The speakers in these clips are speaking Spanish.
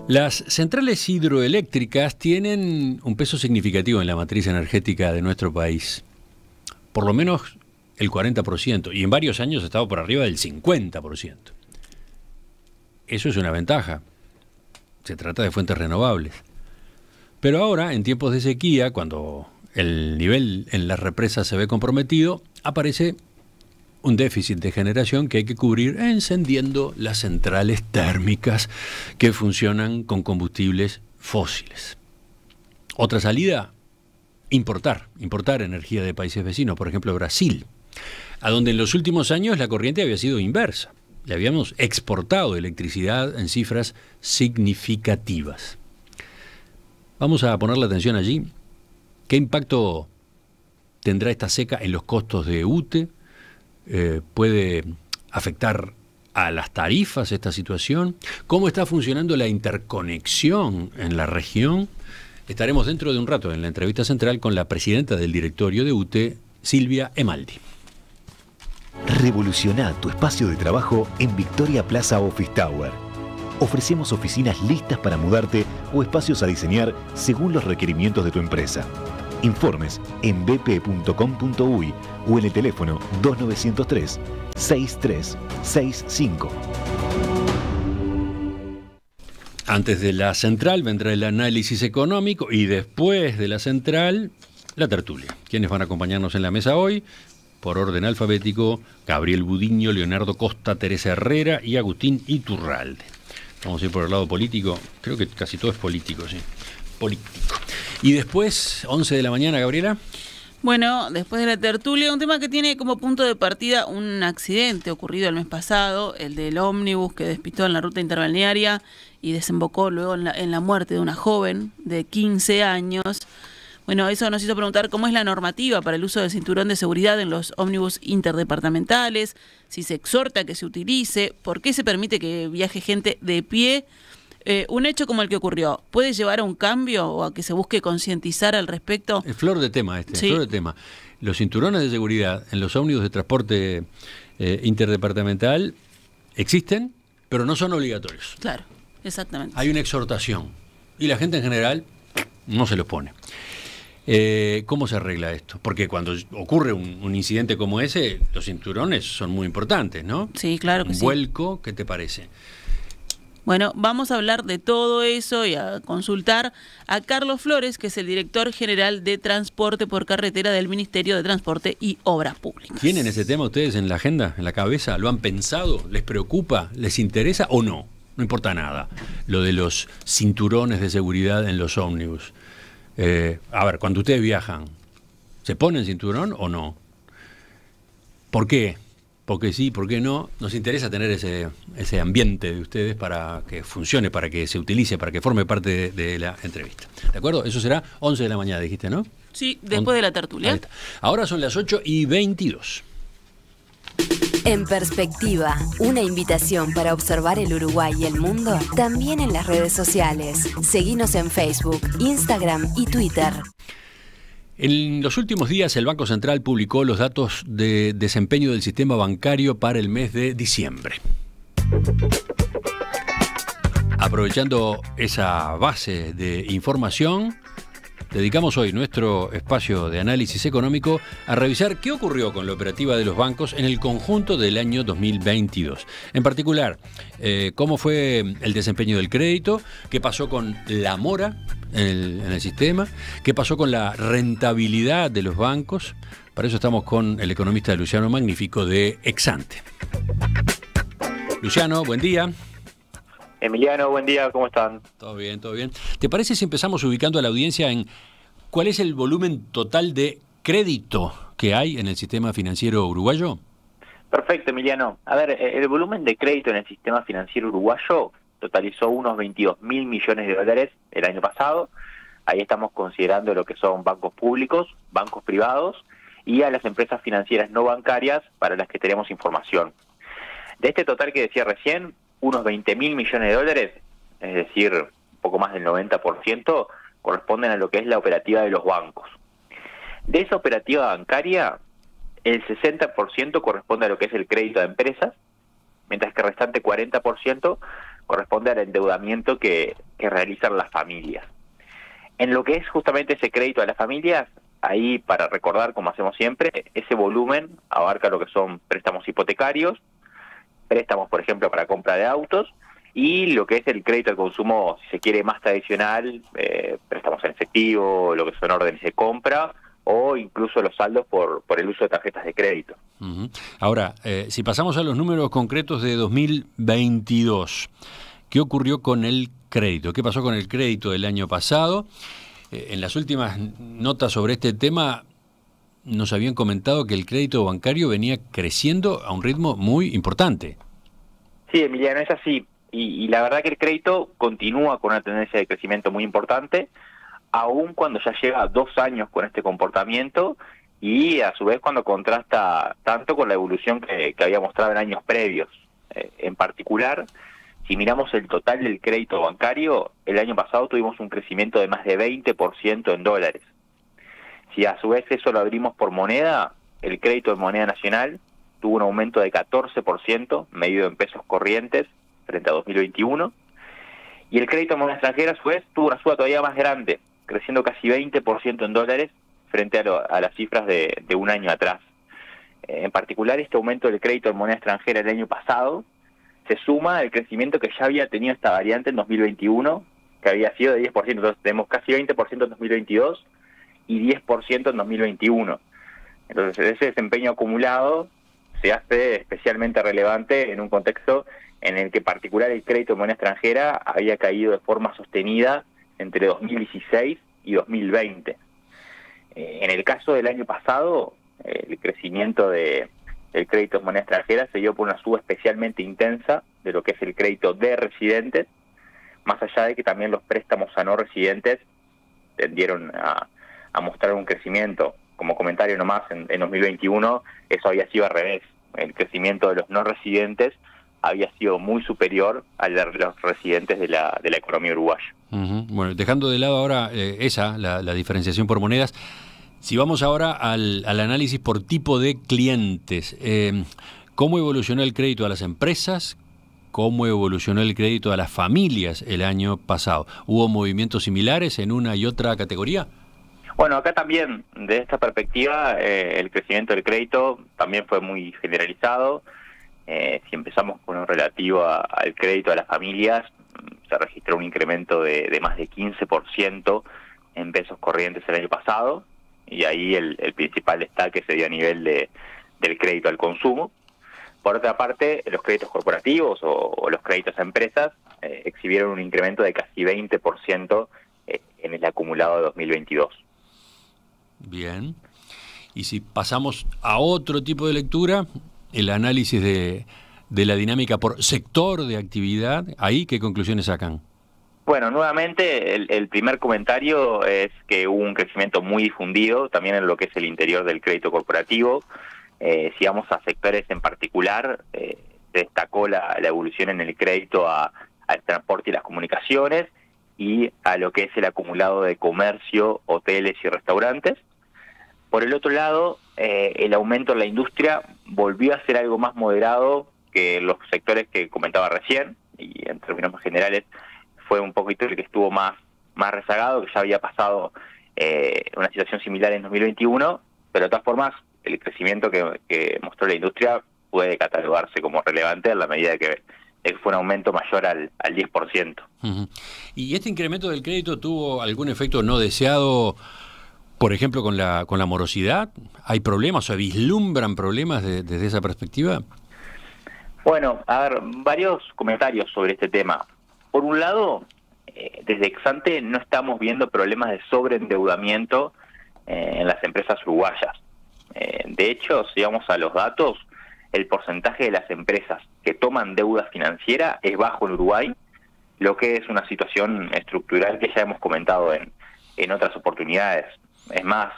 Las centrales hidroeléctricas tienen un peso significativo en la matriz energética de nuestro país. Por lo menos el 40%, y en varios años ha estado por arriba del 50%. Eso es una ventaja. Se trata de fuentes renovables. Pero ahora, en tiempos de sequía, cuando el nivel en las represas se ve comprometido, aparece un déficit de generación que hay que cubrir encendiendo las centrales térmicas que funcionan con combustibles fósiles. Otra salida, importar energía de países vecinos, por ejemplo Brasil, a donde en los últimos años la corriente había sido inversa. Le habíamos exportado electricidad en cifras significativas. Vamos a poner la atención allí. ¿Qué impacto tendrá esta seca en los costos de UTE? ¿Puede afectar a las tarifas esta situación? ¿Cómo está funcionando la interconexión en la región? Estaremos dentro de un rato en la entrevista central con la presidenta del directorio de UTE, Silvia Emaldi. Revoluciona tu espacio de trabajo en Victoria Plaza Office Tower. Ofrecemos oficinas listas para mudarte o espacios a diseñar según los requerimientos de tu empresa. Informes en bp.com.uy o en el teléfono 2903-6365. Antes de la central vendrá el análisis económico y después de la central, la tertulia. ¿Quiénes van a acompañarnos en la mesa hoy? Por orden alfabético, Gabriel Budiño, Leonardo Costa, Teresa Herrera y Agustín Iturralde. Vamos a ir por el lado político. Creo que casi todo es político, sí. Político. Y después, 11 de la mañana, Gabriela. Bueno, después de la tertulia, un tema que tiene como punto de partida un accidente ocurrido el mes pasado, el del ómnibus que despistó en la ruta interbalnearia y desembocó luego en la muerte de una joven de 15 años. Bueno, eso nos hizo preguntar cómo es la normativa para el uso del cinturón de seguridad en los ómnibus interdepartamentales, si se exhorta a que se utilice, por qué se permite que viaje gente de pie. Un hecho como el que ocurrió, ¿puede llevar a un cambio o a que se busque concientizar al respecto? Es flor de tema Sí. flor de tema. Los cinturones de seguridad en los ómnibus de transporte interdepartamental existen, pero no son obligatorios. Claro, exactamente. Hay una exhortación y la gente en general no se los pone. ¿Cómo se arregla esto? Porque cuando ocurre un incidente como ese, los cinturones son muy importantes, ¿no? Sí, claro que un sí. vuelco, ¿qué te parece? Bueno, vamos a hablar de todo eso y a consultar a Carlos Flores, que es el director general de Transporte por Carretera del Ministerio de Transporte y Obras Públicas. ¿Tienen ese tema ustedes en la agenda, en la cabeza? ¿Lo han pensado? ¿Les preocupa? ¿Les interesa o no? No importa nada. Lo de los cinturones de seguridad en los ómnibus. A ver, cuando ustedes viajan, ¿se ponen cinturón o no? ¿Por qué? Porque sí, ¿por qué no? Nos interesa tener ese ambiente de ustedes para que funcione, para que se utilice, para que forme parte de la entrevista. ¿De acuerdo? Eso será 11 de la mañana, dijiste, ¿no? Sí, después de la tertulia. Ahí está. Ahora son las 8:22. En Perspectiva, una invitación para observar el Uruguay y el mundo, también en las redes sociales. Seguinos en Facebook, Instagram y Twitter. En los últimos días el Banco Central publicó los datos de desempeño del sistema bancario para el mes de diciembre. Aprovechando esa base de información, dedicamos hoy nuestro espacio de análisis económico a revisar qué ocurrió con la operativa de los bancos en el conjunto del año 2022. En particular, cómo fue el desempeño del crédito, qué pasó con la mora en el sistema, qué pasó con la rentabilidad de los bancos. Para eso estamos con el economista Luciano Magnífico de Exante. Luciano, buen día. Emiliano, buen día, ¿cómo están? Todo bien, todo bien. ¿Te parece si empezamos ubicando a la audiencia en cuál es el volumen total de crédito que hay en el sistema financiero uruguayo? Perfecto, Emiliano. A ver, el volumen de crédito en el sistema financiero uruguayo totalizó unos 22.000 millones de dólares el año pasado. Ahí estamos considerando lo que son bancos públicos, bancos privados y a las empresas financieras no bancarias para las que tenemos información. De este total que decía recién, unos 20.000 millones de dólares, es decir, un poco más del 90%, corresponden a lo que es la operativa de los bancos. De esa operativa bancaria, el 60% corresponde a lo que es el crédito a empresas, mientras que el restante 40% corresponde al endeudamiento que que realizan las familias. En lo que es justamente ese crédito a las familias, ahí, para recordar, como hacemos siempre, ese volumen abarca lo que son préstamos hipotecarios, préstamos, por ejemplo, para compra de autos, y lo que es el crédito al consumo, si se quiere, más tradicional, préstamos en efectivo, lo que son órdenes de compra, o incluso los saldos por el uso de tarjetas de crédito. Ahora, si pasamos a los números concretos de 2022, ¿qué ocurrió con el crédito? ¿Qué pasó con el crédito del año pasado? En las últimas notas sobre este tema nos habían comentado que el crédito bancario venía creciendo a un ritmo muy importante. Sí, Emiliano, es así. Y la verdad que el crédito continúa con una tendencia de crecimiento muy importante, aun cuando ya lleva 2 años con este comportamiento, y a su vez cuando contrasta tanto con la evolución que había mostrado en años previos. En particular, si miramos el total del crédito bancario, el año pasado tuvimos un crecimiento de más de 20% en dólares. Si a su vez eso lo abrimos por moneda, el crédito en moneda nacional tuvo un aumento de 14%, medido en pesos corrientes, frente a 2021, y el crédito en moneda extranjera, a su vez, tuvo una suba todavía más grande, creciendo casi 20% en dólares frente a las cifras de un año atrás. En particular, este aumento del crédito en moneda extranjera el año pasado se suma al crecimiento que ya había tenido esta variante en 2021, que había sido de 10%, entonces tenemos casi 20% en 2022 y 10% en 2021. Entonces, ese desempeño acumulado se hace especialmente relevante en un contexto en el que, en particular, el crédito en moneda extranjera había caído de forma sostenida entre 2016 y 2020. En el caso del año pasado, el crecimiento del crédito en moneda extranjera se dio por una suba especialmente intensa de lo que es el crédito de residentes, más allá de que también los préstamos a no residentes tendieron a mostrar un crecimiento. Como comentario nomás, en 2021 eso había sido al revés. El crecimiento de los no residentes había sido muy superior al de los residentes de la economía uruguaya. Bueno, dejando de lado ahora la diferenciación por monedas, si vamos ahora al análisis por tipo de clientes, ¿cómo evolucionó el crédito a las empresas? ¿Cómo evolucionó el crédito a las familias el año pasado? ¿Hubo movimientos similares en una y otra categoría? Bueno, acá también, de esta perspectiva, el crecimiento del crédito también fue muy generalizado. Si empezamos con lo relativo al crédito a las familias, se registró un incremento de más de 15% en pesos corrientes el año pasado, y ahí el principal destaque se dio a nivel del crédito al consumo. Por otra parte, los créditos corporativos o los créditos a empresas exhibieron un incremento de casi 20% en el acumulado de 2022. Bien. Y si pasamos a otro tipo de lectura, el análisis de la dinámica por sector de actividad, ¿ahí qué conclusiones sacan? Bueno, nuevamente el primer comentario es que hubo un crecimiento muy difundido también en lo que es el interior del crédito corporativo. Si vamos a sectores en particular, se destacó la evolución en el crédito al transporte y las comunicaciones y a lo que es el acumulado de comercio, hoteles y restaurantes. Por el otro lado, el aumento en la industria volvió a ser algo más moderado que los sectores que comentaba recién, y en términos más generales fue un poquito el que estuvo más rezagado, que ya había pasado una situación similar en 2021, pero de todas formas el crecimiento que mostró la industria puede catalogarse como relevante en la medida de que fue un aumento mayor al 10%. Uh-huh. ¿Y este incremento del crédito tuvo algún efecto no deseado, por ejemplo, con la morosidad? ¿Hay problemas o vislumbran problemas desde esa perspectiva? Bueno, a ver, varios comentarios sobre este tema. Por un lado, desde ex-ante no estamos viendo problemas de sobreendeudamiento en las empresas uruguayas. De hecho, si vamos a los datos, el porcentaje de las empresas que toman deuda financiera es bajo en Uruguay, lo que es una situación estructural que ya hemos comentado en otras oportunidades. Es más,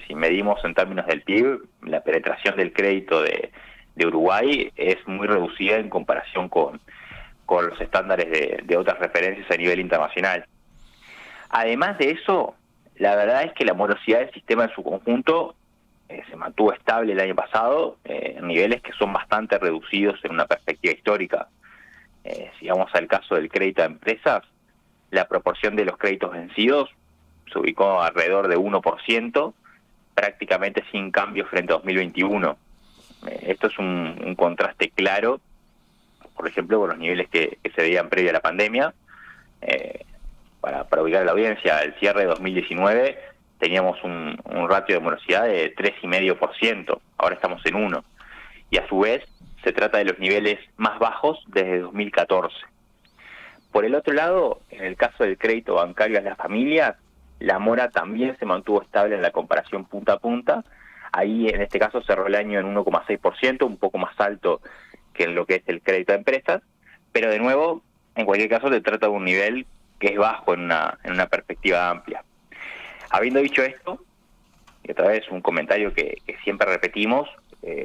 si medimos en términos del PIB, la penetración del crédito de Uruguay es muy reducida en comparación con los estándares de otras referencias a nivel internacional. Además de eso, la verdad es que la morosidad del sistema en su conjunto se mantuvo estable el año pasado, en niveles que son bastante reducidos en una perspectiva histórica. Si vamos al caso del crédito a empresas, la proporción de los créditos vencidos se ubicó alrededor de 1%, prácticamente sin cambio frente a 2021. Esto es un contraste claro, por ejemplo, con los niveles que se veían previo a la pandemia. Para ubicar a la audiencia, al cierre de 2019 teníamos un ratio de morosidad de 3,5%, ahora estamos en 1%, y a su vez se trata de los niveles más bajos desde 2014. Por el otro lado, en el caso del crédito bancario a las familias, la mora también se mantuvo estable en la comparación punta a punta. Ahí, en este caso, cerró el año en 1,6%, un poco más alto que en lo que es el crédito a empresas, pero de nuevo, en cualquier caso, se trata de un nivel que es bajo en una perspectiva amplia. Habiendo dicho esto, y otra vez un comentario que siempre repetimos,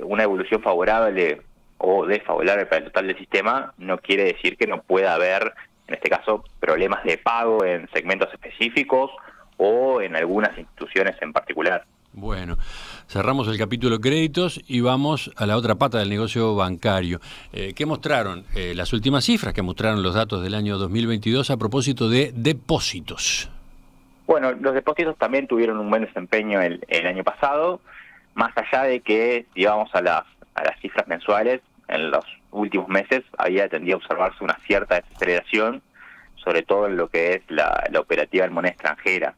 una evolución favorable o desfavorable para el total del sistema no quiere decir que no pueda haber, en este caso, problemas de pago en segmentos específicos o en algunas instituciones en particular. Bueno, cerramos el capítulo créditos y vamos a la otra pata del negocio bancario. ¿Qué mostraron las últimas cifras? ¿Qué mostraron los datos del año 2022 a propósito de depósitos? Bueno, los depósitos también tuvieron un buen desempeño el año pasado, más allá de que, si vamos a las cifras mensuales, en los últimos meses había tendido a observarse una cierta desaceleración, sobre todo en lo que es la operativa en moneda extranjera.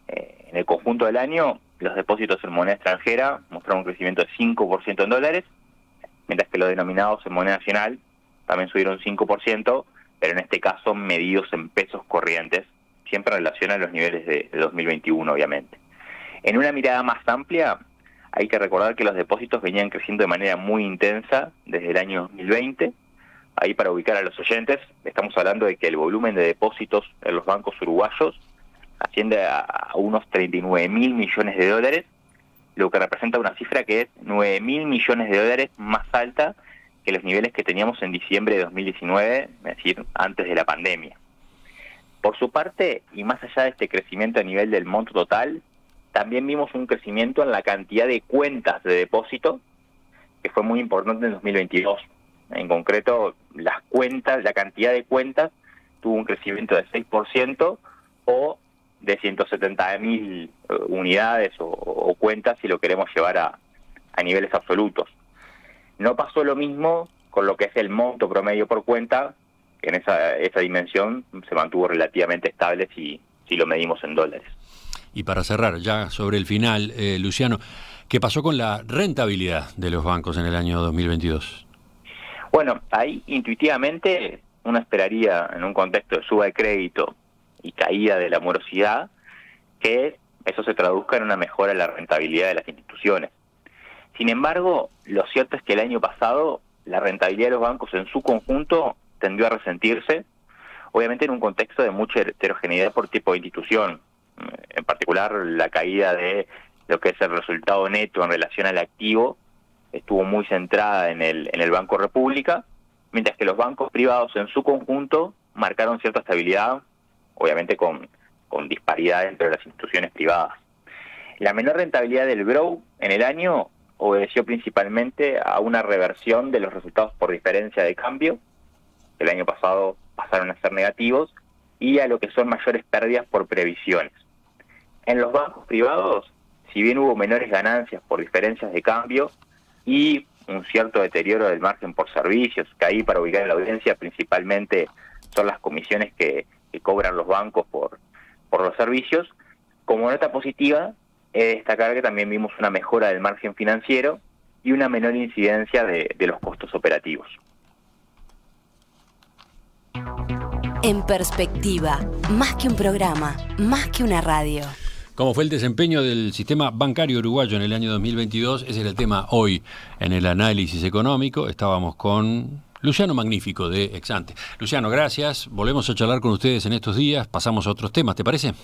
En el conjunto del año, los depósitos en moneda extranjera mostraron un crecimiento de 5% en dólares, mientras que los denominados en moneda nacional también subieron 5%, pero en este caso medidos en pesos corrientes, siempre en relación a los niveles de 2021, obviamente. En una mirada más amplia, hay que recordar que los depósitos venían creciendo de manera muy intensa desde el año 2020. Ahí, para ubicar a los oyentes, estamos hablando de que el volumen de depósitos en los bancos uruguayos asciende a unos 39.000 millones de dólares, lo que representa una cifra que es 9.000 millones de dólares más alta que los niveles que teníamos en diciembre de 2019, es decir, antes de la pandemia. Por su parte, y más allá de este crecimiento a nivel del monto total, también vimos un crecimiento en la cantidad de cuentas de depósito, que fue muy importante en 2022. En concreto, la cantidad de cuentas tuvo un crecimiento de 6% o de 170.000 unidades o cuentas, si lo queremos llevar a niveles absolutos. No pasó lo mismo con lo que es el monto promedio por cuenta, que en esa dimensión se mantuvo relativamente estable si lo medimos en dólares. Y para cerrar, ya sobre el final, Luciano, ¿qué pasó con la rentabilidad de los bancos en el año 2022? Bueno, ahí intuitivamente uno esperaría, en un contexto de suba de crédito y caída de la morosidad, que eso se traduzca en una mejora en la rentabilidad de las instituciones. Sin embargo, lo cierto es que el año pasado la rentabilidad de los bancos en su conjunto tendió a resentirse, obviamente en un contexto de mucha heterogeneidad por tipo de institución. En particular, la caída de lo que es el resultado neto en relación al activo estuvo muy centrada en el Banco República, mientras que los bancos privados en su conjunto marcaron cierta estabilidad, obviamente con disparidad entre las instituciones privadas. La menor rentabilidad del BROW en el año obedeció principalmente a una reversión de los resultados por diferencia de cambio, que el año pasado pasaron a ser negativos, y a lo que son mayores pérdidas por previsiones. En los bancos privados, si bien hubo menores ganancias por diferencias de cambio y un cierto deterioro del margen por servicios, que ahí, para ubicar en la audiencia, principalmente son las comisiones que cobran los bancos por los servicios, como nota positiva, he de destacar que también vimos una mejora del margen financiero y una menor incidencia de los costos operativos. En perspectiva, más que un programa, más que una radio. ¿Cómo fue el desempeño del sistema bancario uruguayo en el año 2022? Ese era el tema hoy en el análisis económico. Estábamos con Luciano Magnífico de Exante. Luciano, gracias. Volvemos a charlar con ustedes en estos días. Pasamos a otros temas, ¿te parece?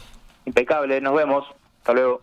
Impecable, nos vemos. Hasta luego.